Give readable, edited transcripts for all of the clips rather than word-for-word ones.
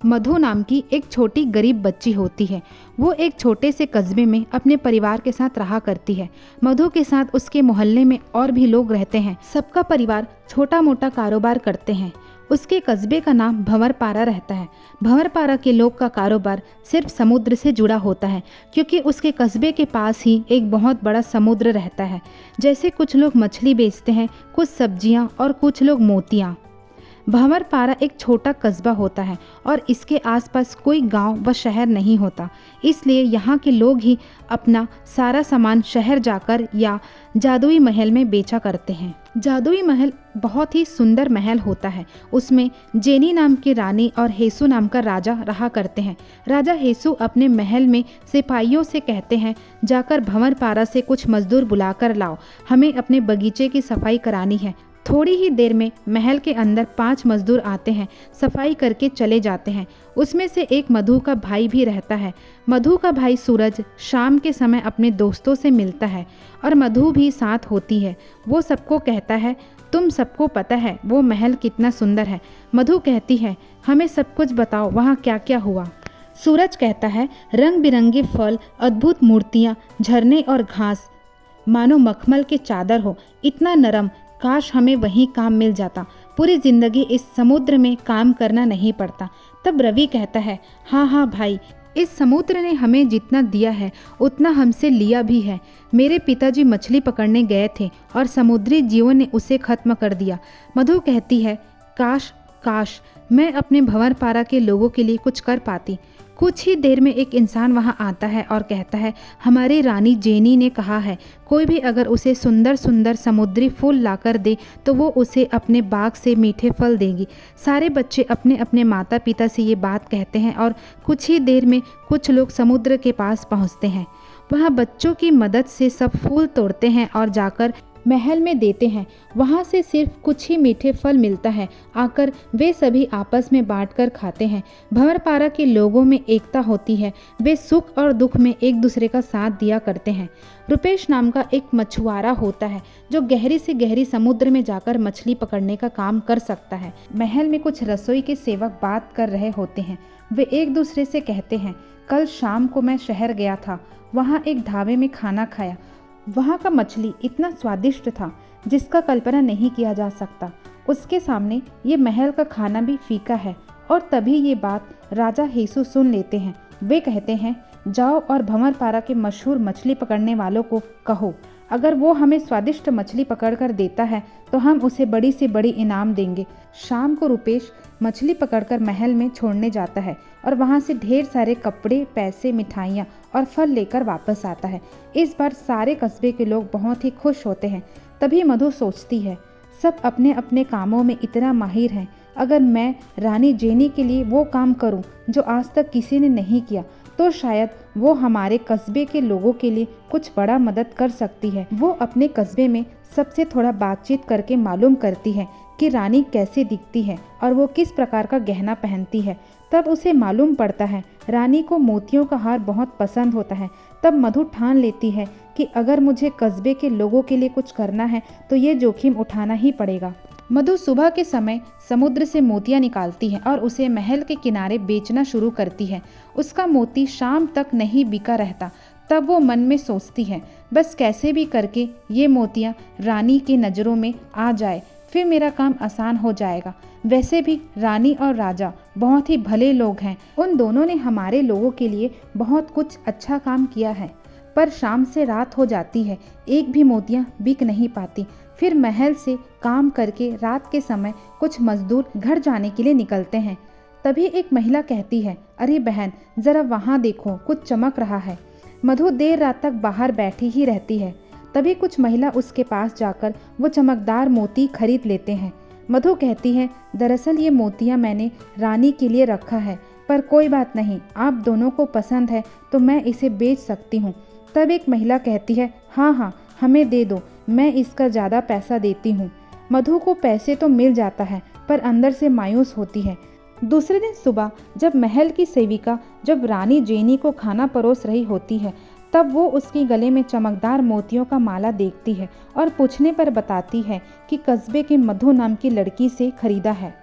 मधु नाम की एक छोटी गरीब बच्ची होती है। वो एक छोटे से कस्बे में अपने परिवार के साथ रहा करती है। मधु के साथ उसके मोहल्ले में और भी लोग रहते हैं। सबका परिवार छोटा मोटा कारोबार करते हैं। उसके कस्बे का नाम भंवरपारा रहता है। भंवरपारा के लोग का कारोबार सिर्फ समुद्र से जुड़ा होता है, क्योंकि उसके कस्बे के पास ही एक बहुत बड़ा समुद्र रहता है। जैसे कुछ लोग मछली बेचते हैं, कुछ सब्जियां और कुछ लोग मोतियां। भंवरपारा एक छोटा कस्बा होता है और इसके आसपास कोई गांव व शहर नहीं होता, इसलिए यहाँ के लोग ही अपना सारा सामान शहर जाकर या जादुई महल में बेचा करते हैं। जादुई महल बहुत ही सुंदर महल होता है। उसमें जेनी नाम की रानी और हेसू नाम का राजा रहा करते हैं। राजा हेसू अपने महल में सिपाहियों से कहते हैं, जाकर भंवरपारा से कुछ मजदूर बुलाकर लाओ, हमें अपने बगीचे की सफाई करानी है। थोड़ी ही देर में महल के अंदर 5 मजदूर आते हैं, सफाई करके चले जाते हैं। उसमें से एक मधु का भाई भी रहता है। मधु का भाई सूरज शाम के समय अपने दोस्तों से मिलता है और मधु भी साथ होती है। वो सबको कहता है, तुम सबको पता है वो महल कितना सुंदर है। मधु कहती है, हमें सब कुछ बताओ, वहाँ क्या क्या हुआ। सूरज कहता है, रंग बिरंगे फल, अद्भुत मूर्तियाँ, झरने और घास, मानो मखमल के चादर हो, इतना नरम, काश हमें वहीं काम मिल जाता। पूरी जिंदगी इस समुद्र में काम करना नहीं पड़ता। तब रवि कहता है, हाँ भाई, इस समुद्र ने हमें जितना दिया है उतना हमसे लिया भी है। मेरे पिताजी मछली पकड़ने गए थे और समुद्री जीवों ने उसे खत्म कर दिया। मधु कहती है, काश मैं अपने भंवरपारा के लोगों के लिए कुछ कर पाती। कुछ ही देर में एक इंसान वहां आता है और कहता है, हमारी रानी जेनी ने कहा है, कोई भी अगर उसे सुंदर सुंदर समुद्री फूल लाकर दे तो वो उसे अपने बाग से मीठे फल देगी। सारे बच्चे अपने अपने माता पिता से ये बात कहते हैं और कुछ ही देर में कुछ लोग समुद्र के पास पहुंचते हैं। वहाँ बच्चों की मदद से सब फूल तोड़ते हैं और जाकर महल में देते हैं। वहाँ से सिर्फ कुछ ही मीठे फल मिलता है। आकर वे सभी आपस में बांटकर खाते हैं। भंवरपारा के लोगों में एकता होती है। वे सुख और दुख में एक दूसरे का साथ दिया करते हैं। रुपेश नाम का एक मछुआरा होता है जो गहरी से गहरी समुद्र में जाकर मछली पकड़ने का काम कर सकता है। महल में कुछ रसोई के सेवक बात कर रहे होते हैं। वे एक दूसरे से कहते हैं, कल शाम को मैं शहर गया था, वहाँ एक ढाबे में खाना खाया। वहाँ का मछली इतना स्वादिष्ट था जिसका कल्पना नहीं किया जा सकता। उसके सामने ये महल का खाना भी फीका है। और तभी ये बात राजा हेसू सुन लेते हैं। वे कहते हैं, जाओ और भंवरपारा के मशहूर मछली पकड़ने वालों को कहो, अगर वो हमें स्वादिष्ट मछली पकड़कर देता है तो हम उसे बड़ी से बड़ी इनाम देंगे। शाम को रुपेश मछली पकड़कर महल में छोड़ने जाता है और वहाँ से ढेर सारे कपड़े, पैसे, मिठाइयाँ और फल लेकर वापस आता है। इस बार सारे कस्बे के लोग बहुत ही खुश होते हैं। तभी मधु सोचती है, सब अपने अपने कामों में इतना माहिर हैं, अगर मैं रानी जेनी के लिए वो काम करूं जो आज तक किसी ने नहीं किया तो शायद वो हमारे कस्बे के लोगों के लिए कुछ बड़ा मदद कर सकती है। वो अपने कस्बे में सबसे थोड़ा बातचीत करके मालूम करती है कि रानी कैसे दिखती है और वो किस प्रकार का गहना पहनती है। तब उसे मालूम पड़ता है रानी को मोतियों का हार बहुत पसंद होता है। तब मधु ठान लेती है कि अगर मुझे कस्बे के लोगों के लिए कुछ करना है तो ये जोखिम उठाना ही पड़ेगा। मधु सुबह के समय समुद्र से मोतियां निकालती है और उसे महल के किनारे बेचना शुरू करती है। उसका मोती शाम तक नहीं बिका रहता। तब वो मन में सोचती है, बस कैसे भी करके ये मोतियां रानी की नज़रों में आ जाए, फिर मेरा काम आसान हो जाएगा। वैसे भी रानी और राजा बहुत ही भले लोग हैं। उन दोनों ने हमारे लोगों के लिए बहुत कुछ अच्छा काम किया है। पर शाम से रात हो जाती है, एक भी मोतियां बिक नहीं पाती। फिर महल से काम करके रात के समय कुछ मजदूर घर जाने के लिए निकलते हैं। तभी एक महिला कहती है, अरे बहन, ज़रा वहाँ देखो, कुछ चमक रहा है। मधु देर रात तक बाहर बैठी ही रहती है। तभी कुछ महिला उसके पास जाकर वो चमकदार मोती खरीद लेते हैं। मधु कहती है, दरअसल ये मोतियाँ मैंने रानी के लिए रखा है, पर कोई बात नहीं, आप दोनों को पसंद है तो मैं इसे बेच सकती हूँ। तब एक महिला कहती है, हाँ, हमें दे दो, मैं इसका ज़्यादा पैसा देती हूँ। मधु को पैसे तो मिल जाता है पर अंदर से मायूस होती है। दूसरे दिन सुबह जब महल की सेविका जब रानी जेनी को खाना परोस रही होती है, तब वो उसके गले में चमकदार मोतियों का माला देखती है और पूछने पर बताती है कि कस्बे के मधु नाम की लड़की से खरीदा है।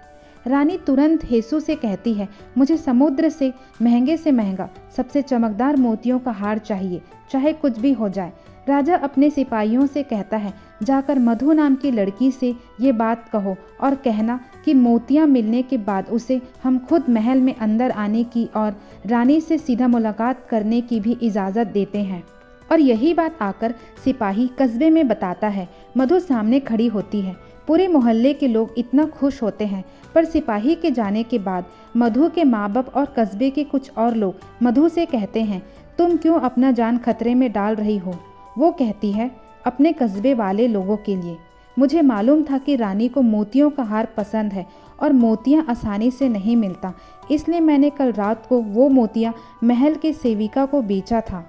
रानी तुरंत हेसू से कहती है, मुझे समुद्र से महंगा सबसे चमकदार मोतियों का हार चाहिए, चाहे कुछ भी हो जाए। राजा अपने सिपाहियों से कहता है, जाकर मधु नाम की लड़की से ये बात कहो और कहना कि मोतियां मिलने के बाद उसे हम खुद महल में अंदर आने की और रानी से सीधा मुलाकात करने की भी इजाज़त देते हैं। और यही बात आकर सिपाही कस्बे में बताता है। मधु सामने खड़ी होती है। पूरे मोहल्ले के लोग इतना खुश होते हैं, पर सिपाही के जाने के बाद मधु के माँ बाप और कस्बे के कुछ और लोग मधु से कहते हैं, तुम क्यों अपना जान खतरे में डाल रही हो? वो कहती है, अपने कस्बे वाले लोगों के लिए। मुझे मालूम था कि रानी को मोतियों का हार पसंद है और मोतियां आसानी से नहीं मिलता, इसलिए मैंने कल रात को वो मोतियां महल के सेविका को बेचा था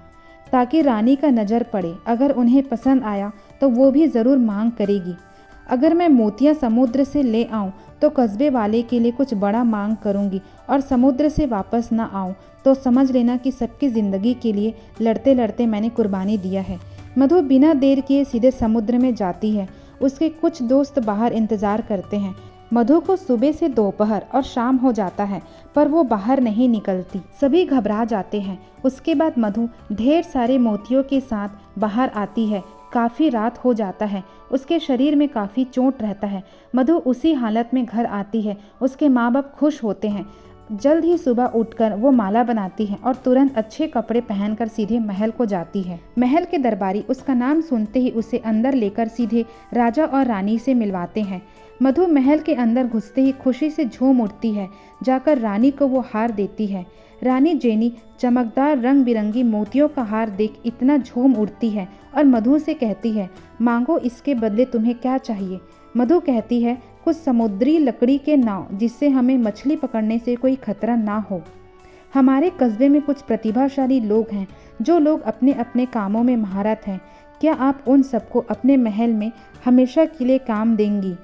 ताकि रानी का नज़र पड़े। अगर उन्हें पसंद आया तो वो भी ज़रूर मांग करेगी। अगर मैं मोतियां समुद्र से ले आऊं तो कस्बे वाले के लिए कुछ बड़ा मांग करूंगी, और समुद्र से वापस ना आऊं तो समझ लेना कि सबकी ज़िंदगी के लिए लड़ते लड़ते मैंने कुर्बानी दिया है। मधु बिना देर किए सीधे समुद्र में जाती है। उसके कुछ दोस्त बाहर इंतज़ार करते हैं। मधु को सुबह से दोपहर और शाम हो जाता है, पर वो बाहर नहीं निकलती। सभी घबरा जाते हैं। उसके बाद मधु ढेर सारे मोतियों के साथ बाहर आती है। काफ़ी रात हो जाता है। उसके शरीर में काफ़ी चोट रहता है। मधु उसी हालत में घर आती है। उसके माँ बाप खुश होते हैं। जल्द ही सुबह उठकर वो माला बनाती है और तुरंत अच्छे कपड़े पहनकर सीधे महल को जाती है। महल के दरबारी उसका नाम सुनते ही उसे अंदर लेकर सीधे राजा और रानी से मिलवाते हैं। मधु महल के अंदर घुसते ही खुशी से झूम उठती है। जाकर रानी को वो हार देती है। रानी जेनी चमकदार रंग बिरंगी मोतियों का हार देख इतना झूम उठती है और मधु से कहती है, मांगो, इसके बदले तुम्हें क्या चाहिए? मधु कहती है, कुछ समुद्री लकड़ी के नाव जिससे हमें मछली पकड़ने से कोई खतरा ना हो। हमारे कस्बे में कुछ प्रतिभाशाली लोग हैं, जो लोग अपने अपने कामों में महारत हैं। क्या आप उन सबको अपने महल में हमेशा के लिए काम देंगी?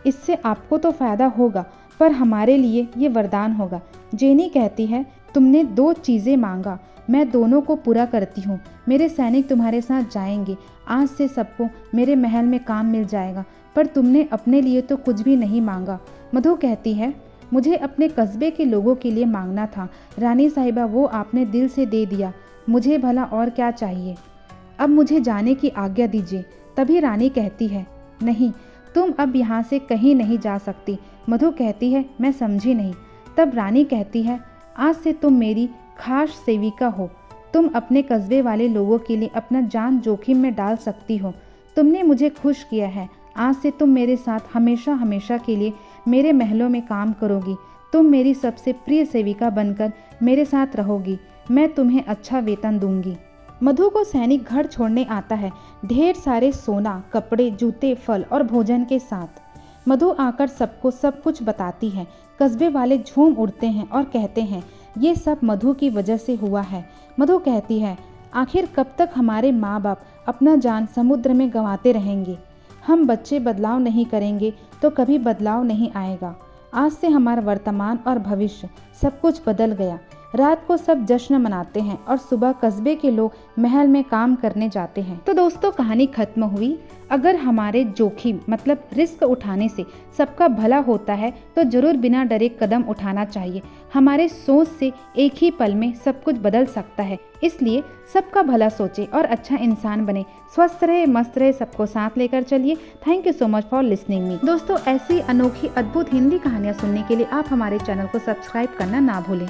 इससे आपको तो फ़ायदा होगा, पर हमारे लिए ये वरदान होगा। जेनी कहती है, तुमने 2 चीज़ें मांगा, मैं दोनों को पूरा करती हूँ। मेरे सैनिक तुम्हारे साथ जाएंगे। आज से सबको मेरे महल में काम मिल जाएगा, पर तुमने अपने लिए तो कुछ भी नहीं मांगा। मधु कहती है, मुझे अपने कस्बे के लोगों के लिए मांगना था। रानी साहिबा, वो आपने दिल से दे दिया। मुझे भला और क्या चाहिए? अब मुझे जाने की आज्ञा दीजिए। तभी रानी कहती है, नहीं, तुम अब यहाँ से कहीं नहीं जा सकती। मधु कहती है, मैं समझी नहीं। तब रानी कहती है, आज से तुम मेरी खास सेविका हो। तुम अपने कस्बे वाले लोगों के लिए अपना जान जोखिम में डाल सकती हो। तुमने मुझे खुश किया है। आज से तुम मेरे साथ हमेशा हमेशा के लिए मेरे महलों में काम करोगी। तुम मेरी सबसे प्रिय सेविका बनकर मेरे साथ रहोगी। मैं तुम्हें अच्छा वेतन दूंगी। मधु को सैनिक घर छोड़ने आता है, ढेर सारे सोना, कपड़े, जूते, फल और भोजन के साथ। मधु आकर सबको सब कुछ बताती है। कस्बे वाले झूम उठते हैं और कहते हैं, ये सब मधु की वजह से हुआ है। मधु कहती है, आखिर कब तक हमारे माँ बाप अपना जान समुद्र में गंवाते रहेंगे? हम बच्चे बदलाव नहीं करेंगे तो कभी बदलाव नहीं आएगा। आज से हमारा वर्तमान और भविष्य सब कुछ बदल गया। रात को सब जश्न मनाते हैं और सुबह कस्बे के लोग महल में काम करने जाते हैं। तो दोस्तों, कहानी खत्म हुई। अगर हमारे जोखिम मतलब रिस्क उठाने से सबका भला होता है तो जरूर बिना डरे कदम उठाना चाहिए। हमारे सोच से एक ही पल में सब कुछ बदल सकता है। इसलिए सबका भला सोचे और अच्छा इंसान बने। स्वस्थ रहे, मस्त रहे, सबको साथ लेकर चलिए। Thank you so much for listening me. दोस्तों, ऐसी अनोखी अद्भुत हिंदी कहानियाँ सुनने के लिए आप हमारे चैनल को सब्सक्राइब करना ना भूलें।